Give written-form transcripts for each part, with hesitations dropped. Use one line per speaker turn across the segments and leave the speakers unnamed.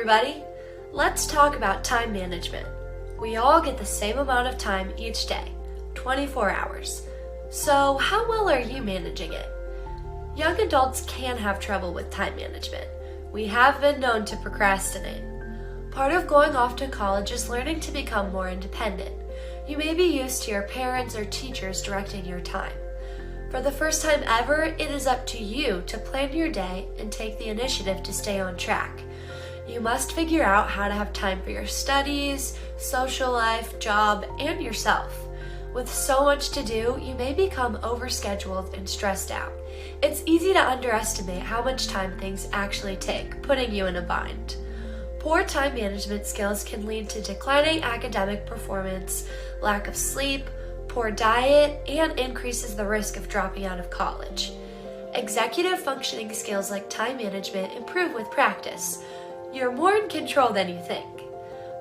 everybody. Let's talk about time management. We all get the same amount of time each day, 24 hours. So how well are you managing it? Young adults can have trouble with time management. We have been known to procrastinate. Part of going off to college is learning to become more independent. You may be used to your parents or teachers directing your time. For the first time ever, it is up to you to plan your day and take the initiative to stay on track. You must figure out how to have time for your studies, social life, job, and yourself. With so much to do, you may become overscheduled and stressed out. It's easy to underestimate how much time things actually take, putting you in a bind. Poor time management skills can lead to declining academic performance, lack of sleep, poor diet, and increases the risk of dropping out of college. Executive functioning skills like time management improve with practice. You're more in control than you think.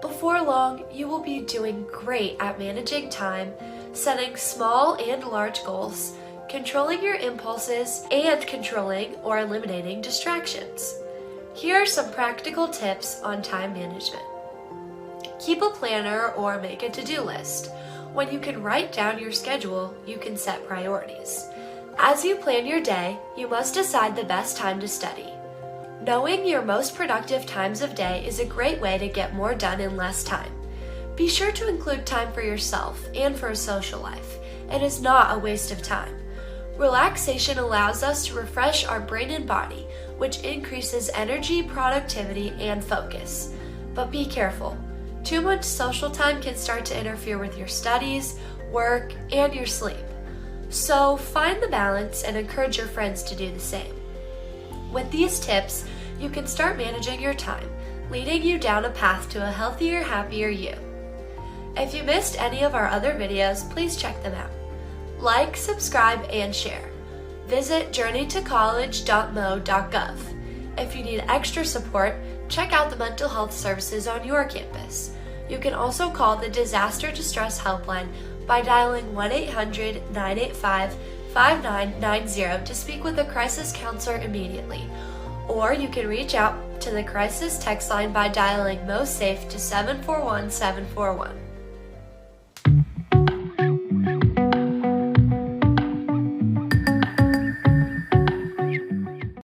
Before long, you will be doing great at managing time, setting small and large goals, controlling your impulses, and controlling or eliminating distractions. Here are some practical tips on time management. Keep a planner or make a to-do list. When you can write down your schedule, you can set priorities. As you plan your day, you must decide the best time to study. Knowing your most productive times of day is a great way to get more done in less time. Be sure to include time for yourself and for a social life. It is not a waste of time. Relaxation allows us to refresh our brain and body, which increases energy, productivity, and focus. But be careful. Too much social time can start to interfere with your studies, work, and your sleep. So find the balance and encourage your friends to do the same. With these tips, you can start managing your time, leading you down a path to a healthier, happier you. If you missed any of our other videos, please check them out. Like, subscribe, and share. Visit journeytocollege.mo.gov. If you need extra support, check out the mental health services on your campus. You can also call the Disaster Distress Helpline by dialing 1-800-985-5990 to speak with a crisis counselor immediately. Or you can reach out to the crisis text line by dialing MoSafe to 741-741.